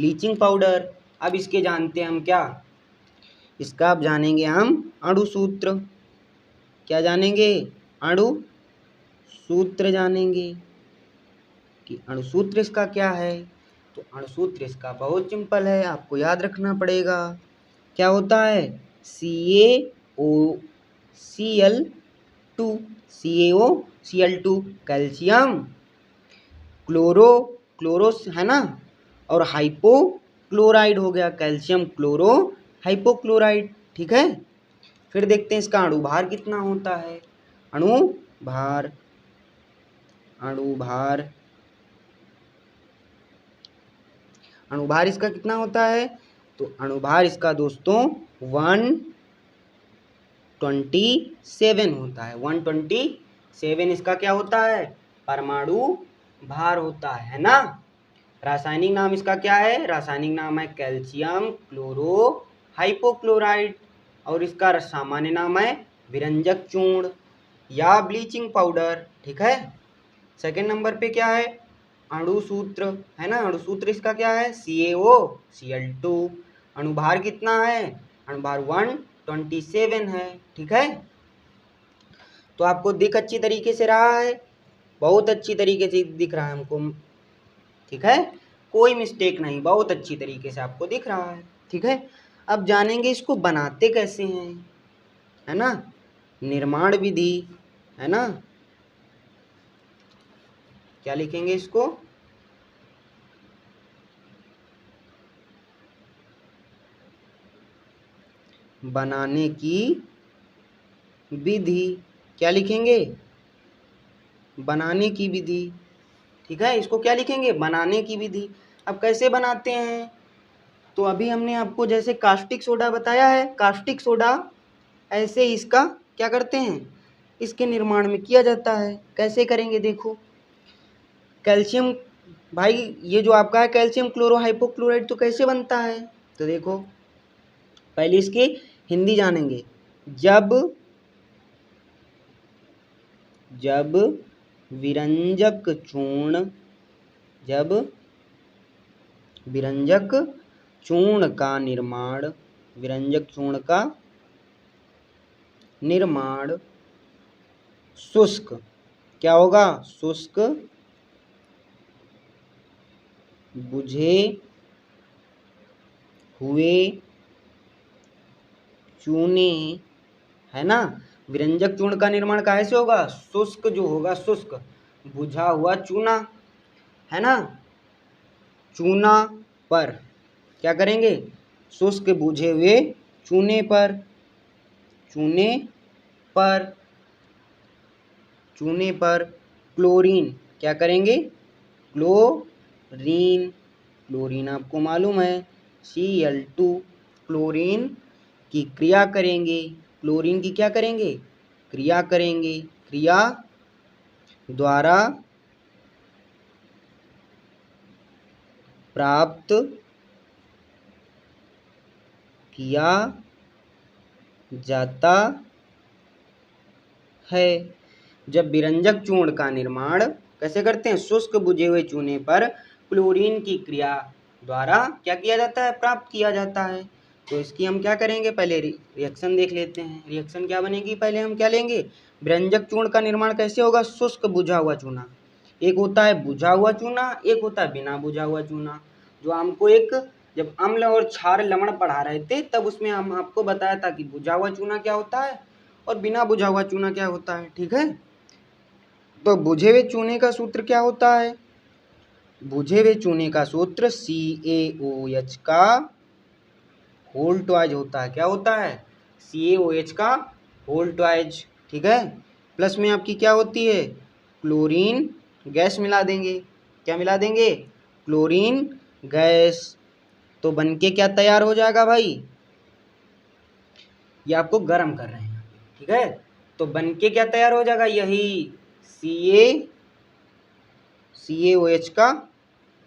Bleaching powder. अब इसके जानते हैं हम क्या, इसका अब जानेंगे हम अणु सूत्र। क्या जानेंगे? अणु सूत्र जानेंगे कि अणु सूत्र इसका क्या है। तो अणु सूत्र इसका बहुत सिंपल है, आपको याद रखना पड़ेगा। क्या होता है? CaOCl2, CaOCl2 कैल्शियम, क्लोरो है ना, और हाइपोक्लोराइड हो गया, कैल्शियम क्लोरो हाइपोक्लोराइड। ठीक है, फिर देखते हैं इसका अणु भार कितना होता है। अणु भार, अणु भार, अणु भार इसका कितना होता है? तो अणु भार इसका दोस्तों 127 होता है। 127 इसका क्या होता है? परमाणु भार होता है ना। रासायनिक नाम इसका क्या है? रासायनिक नाम है कैल्शियम क्लोरो हाइपोक्लोराइड, और इसका सामान्य नाम है विरंजक चूर्ण या ब्लीचिंग पाउडर। ठीक है, सेकंड नंबर पे क्या है? अणु सूत्र है ना। अणु सूत्र इसका क्या है? CaOCl2। अणु भार कितना है? अणु भार 127 है। ठीक है, तो आपको दिख अच्छी तरीके से रहा है, बहुत अच्छी तरीके से दिख रहा है हमको। ठीक है, कोई मिस्टेक नहीं, बहुत अच्छी तरीके से आपको दिख रहा है। ठीक है, अब जानेंगे इसको बनाते कैसे हैं, है ना। निर्माण विधि, है ना। क्या लिखेंगे इसको? बनाने की विधि। क्या लिखेंगे? बनाने की विधि। ठीक है, इसको क्या लिखेंगे? बनाने की विधि। अब कैसे बनाते हैं? तो अभी हमने आपको जैसे कास्टिक सोडा बताया है, कास्टिक सोडा ऐसे इसका क्या करते हैं, इसके निर्माण में किया जाता है। कैसे करेंगे देखो। कैल्शियम, भाई ये जो आपका है कैल्शियम क्लोरो हाइपोक्लोराइड, तो कैसे बनता है? तो देखो पहले इसकी हिंदी जानेंगे। जब विरंजक चूर्ण, जब विरंजक चूर्ण का निर्माण, विरंजक चूर्ण का निर्माण शुष्क, क्या होगा? शुष्क बुझे हुए चूने, है ना। विरंजक चूर्ण का निर्माण कैसे होगा? शुष्क जो होगा, शुष्क बुझा हुआ चूना, है ना। चूना पर क्या करेंगे? शुष्क बुझे हुए चूने पर, चूने पर, चूने पर क्लोरीन, क्या करेंगे? क्लोरीन, क्लोरीन आपको मालूम है Cl2, क्लोरीन की क्रिया करेंगे। क्लोरीन की क्या करेंगे? क्रिया करेंगे। क्रिया द्वारा प्राप्त किया जाता है। जब विरंजक चूर्ण का निर्माण कैसे करते हैं? शुष्क बुझे हुए चूने पर क्लोरीन की क्रिया द्वारा क्या किया जाता है? प्राप्त किया जाता है। तो इसकी हम क्या करेंगे? पहले रिएक्शन देख लेते हैं। रिएक्शन क्या बनेगी? पहले हम क्या लेंगे? विरंजक चूर्ण का निर्माण कैसे होगा? शुष्क बुझा हुआ चूना। एक होता है बुझा हुआ चूना, एक होता है बिना बुझा हुआ चूना। जो हमको एक जब अम्ल और क्षार लवण पढ़ा रहे थे तब उसमें हम आपको बताया था कि बुझा हुआ चूना क्या होता है और बिना बुझा हुआ चूना क्या होता है। ठीक है, तो बुझे हुए चूने का सूत्र क्या होता है? बुझे हुए चूने का सूत्र CaOH का होल ट्वाइज होता है। क्या होता है? CaOH का होल ट्वाइज। ठीक है, प्लस में आपकी क्या होती है? क्लोरीन गैस मिला देंगे। क्या मिला देंगे? Chlorine gas. तो बनके क्या तैयार हो जाएगा भाई? ये आपको गर्म कर रहे हैं। ठीक है, तो बनके क्या तैयार हो जाएगा? यही CaOH का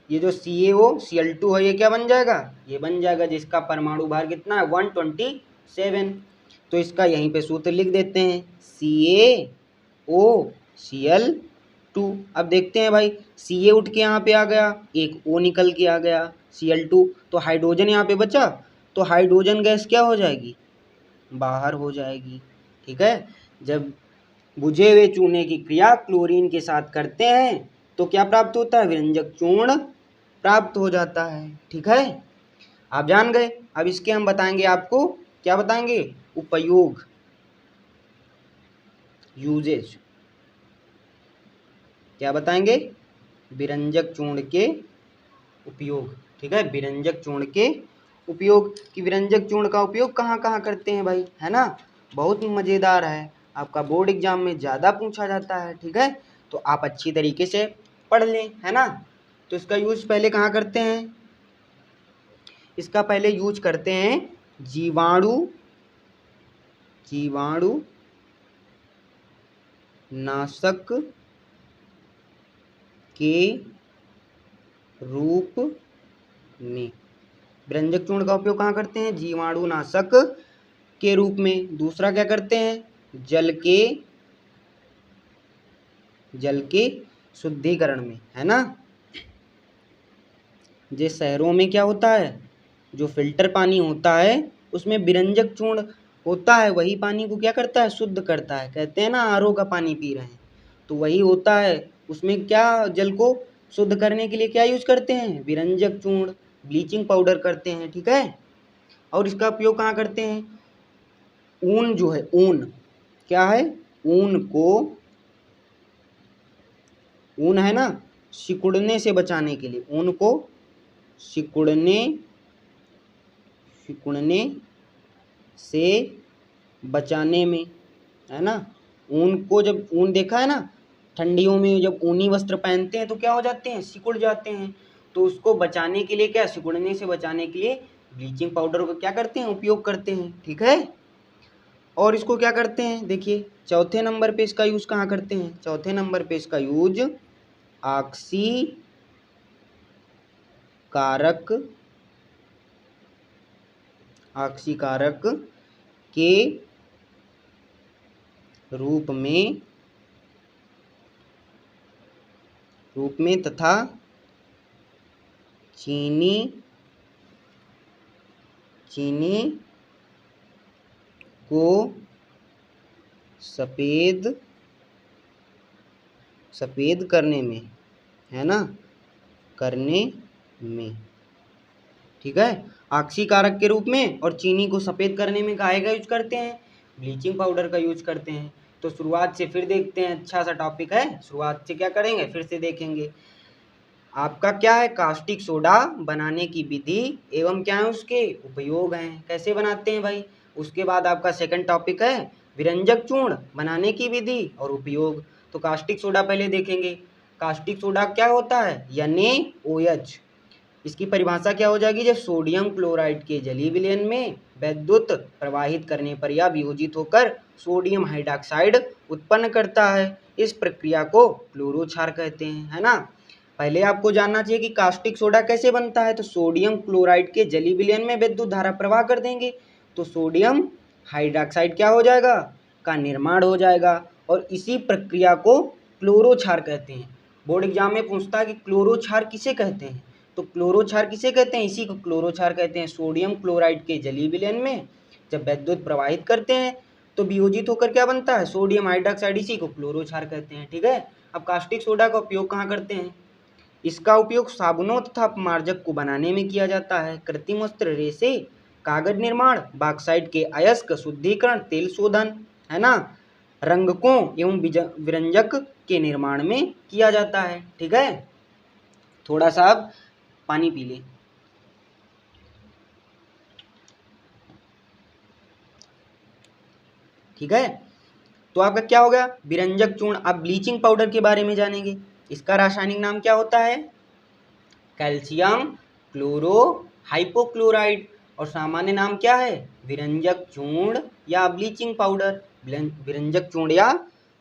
ये जो CaOCl2 है, ये क्या बन जाएगा? ये बन जाएगा जिसका परमाणु भार कितना है? 127। तो इसका यहीं पे सूत्र लिख देते हैं CaOCl2। अब देखते हैं भाई, Ca उठ के यहाँ पे आ गया, एक O निकल के आ गया, Cl2, तो हाइड्रोजन यहाँ पे बचा, तो हाइड्रोजन गैस क्या हो जाएगी, बाहर हो जाएगी। ठीक है, जब बुझे हुए चूने की क्रिया क्लोरीन के साथ करते हैं तो क्या प्राप्त होता है, विरंजक चूर्ण प्राप्त हो जाता है। ठीक है, आप जान गए। अब इसके हम बताएंगे आपको, क्या बताएंगे, उपयोग, यूजेज। क्या बताएंगे, विरंजक चूर्ण के उपयोग। ठीक है, विरंजक चूर्ण के उपयोग, कि विरंजक चूर्ण का उपयोग कहाँ कहाँ करते हैं भाई, है ना। बहुत मज़ेदार है, आपका बोर्ड एग्जाम में ज़्यादा पूछा जाता है। ठीक है, तो आप अच्छी तरीके से पढ़ लें, है ना। तो इसका यूज पहले कहाँ करते हैं, इसका पहले यूज करते हैं जीवाणु नाशक के रूप में। विरंजक चूर्ण का उपयोग कहाँ करते हैं, जीवाणु नाशक के रूप में। दूसरा क्या करते हैं, जल के शुद्धिकरण में, है ना। जे शहरों में क्या होता है, जो फिल्टर पानी होता है उसमें विरंजक चूर्ण होता है, वही पानी को क्या करता है, शुद्ध करता है। कहते हैं ना आरओ का पानी पी रहे हैं, तो वही होता है। उसमें क्या, जल को शुद्ध करने के लिए क्या यूज करते हैं, विरंजक चूर्ण, ब्लीचिंग पाउडर करते हैं। ठीक है, और इसका उपयोग कहाँ करते हैं, ऊन जो है, ऊन क्या है, ऊन है ना, सिकुड़ने से बचाने के लिए, ऊन को सिकुड़ने से बचाने में, है ना। ऊन को, जब ऊन देखा है ना, ठंडियों में जब ऊनी वस्त्र पहनते हैं तो क्या हो जाते हैं, सिकुड़ जाते हैं। तो उसको बचाने के लिए क्या, सिकुड़ने से बचाने के लिए ब्लीचिंग पाउडर को क्या करते हैं, उपयोग करते हैं। ठीक है, और इसको क्या करते हैं, देखिए चौथे नंबर पे इसका यूज कहाँ करते हैं, चौथे नंबर पे इसका यूज ऑक्सीकारक के रूप में तथा चीनी को सफेद करने में, है ना, करने में। ठीक है, ऑक्सीकारक के रूप में और चीनी को सफ़ेद करने में काहे का यूज करते हैं, ब्लीचिंग पाउडर का यूज करते हैं। तो शुरुआत से फिर देखते हैं, अच्छा सा टॉपिक है, शुरुआत से क्या करेंगे, फिर से देखेंगे। आपका क्या है, कास्टिक सोडा बनाने की विधि एवं क्या है उसके उपयोग हैं, कैसे बनाते हैं भाई। उसके बाद आपका सेकंड टॉपिक है विरंजक चूर्ण बनाने की विधि और उपयोग। तो कास्टिक सोडा पहले देखेंगे। कास्टिक सोडा क्या होता है, NaOH। इसकी परिभाषा क्या हो जाएगी, जब सोडियम क्लोराइड के जलीय विलयन में वैद्युत प्रवाहित करने पर यह वियोजित होकर सोडियम हाइड्रॉक्साइड उत्पन्न करता है। इस प्रक्रिया को क्लोरोक्षार कहते हैं, है ना। पहले आपको जानना चाहिए कि कास्टिक सोडा कैसे बनता है। तो सोडियम क्लोराइड के जलीय विलयन में विद्युत धारा प्रवाह कर देंगे तो सोडियम हाइड्रॉक्साइड क्या हो जाएगा, का निर्माण हो जाएगा, और इसी प्रक्रिया को क्लोरोक्षार कहते हैं। बोर्ड एग्जाम में पूछता है कि क्लोरोक्षार किसे कहते हैं, तो क्लोरोक्षार किसे कहते हैं, इसी को क्लोरोक्षार कहते हैं। सोडियम क्लोराइड के जलीय विलयन में जब वैद्युत प्रवाहित करते हैं तो वियोजित होकर क्या बनता है, सोडियम हाइड्रॉक्साइड, इसी को क्लोरोक्षार कहते हैं। ठीक है, अब कास्टिक सोडा का उपयोग कहाँ करते हैं, इसका उपयोग साबुनों तथा अपमार्जक को बनाने में किया जाता है। कृत्रिम वस्त्र, रेशे, कागज निर्माण, बॉक्साइट के अयस्क शुद्धिकरण, तेल शोधन, है ना, रंगकों एवं विरंजक के निर्माण में किया जाता है। ठीक है, थोड़ा सा अब पानी पी लें। ठीक है, तो आपका क्या हो गया, विरंजक चूर्ण। अब ब्लीचिंग पाउडर के बारे में जानेंगे। इसका रासायनिक नाम क्या होता है, कैल्शियम क्लोरो हाइपोक्लोराइड, और सामान्य नाम क्या है, विरंजक चूर्ण या ब्लीचिंग पाउडर, विरंजक चूर्ण या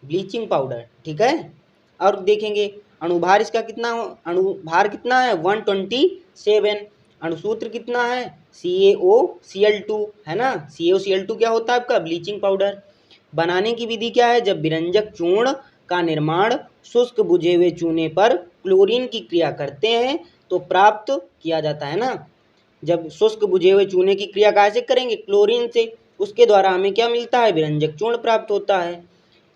ब्लीचिंग पाउडर। ठीक है, और देखेंगे अणुभार इसका कितना, अणुभार कितना है 127, अणुसूत्र कितना है CaOCl2, है ना। CaOCl2 क्या होता है आपका, ब्लीचिंग पाउडर। बनाने की विधि क्या है, जब विरंजक चूर्ण का निर्माण शुष्क बुझे हुए चूने पर क्लोरीन की क्रिया करते हैं तो प्राप्त किया जाता है ना। जब शुष्क बुझे हुए चूने की क्रिया कैसे करेंगे, क्लोरीन से, उसके द्वारा हमें क्या मिलता है, विरंजक चूर्ण प्राप्त होता है।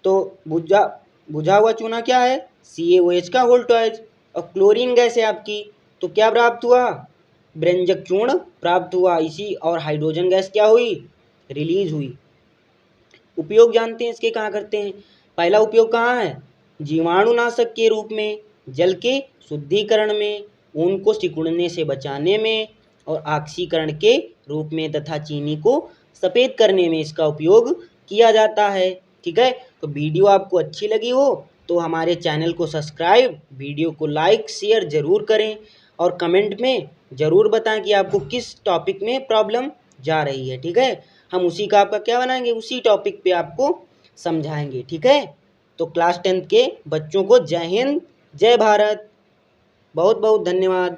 तो बुझा हुआ चूना क्या है, CaOH का वोल्टेज, और क्लोरीन गैस है आपकी, तो क्या प्राप्त हुआ, विरंजक चूर्ण प्राप्त हुआ। इसी और हाइड्रोजन गैस क्या हुई, रिलीज हुई। उपयोग जानते हैं इसके कहाँ करते हैं। पहला उपयोग कहाँ है, जीवाणुनाशक के रूप में, जल के शुद्धिकरण में, ऊन को सिकुड़ने से बचाने में, और ऑक्सीकरण के रूप में तथा चीनी को सफ़ेद करने में इसका उपयोग किया जाता है। ठीक है, तो वीडियो आपको अच्छी लगी हो तो हमारे चैनल को सब्सक्राइब, वीडियो को लाइक शेयर ज़रूर करें, और कमेंट में ज़रूर बताएं कि आपको किस टॉपिक में प्रॉब्लम जा रही है। ठीक है, हम उसी का आपका क्या बनाएंगे, उसी टॉपिक पे आपको समझाएंगे। ठीक है, तो क्लास 10th के बच्चों को जय हिंद, जय भारत, बहुत बहुत धन्यवाद।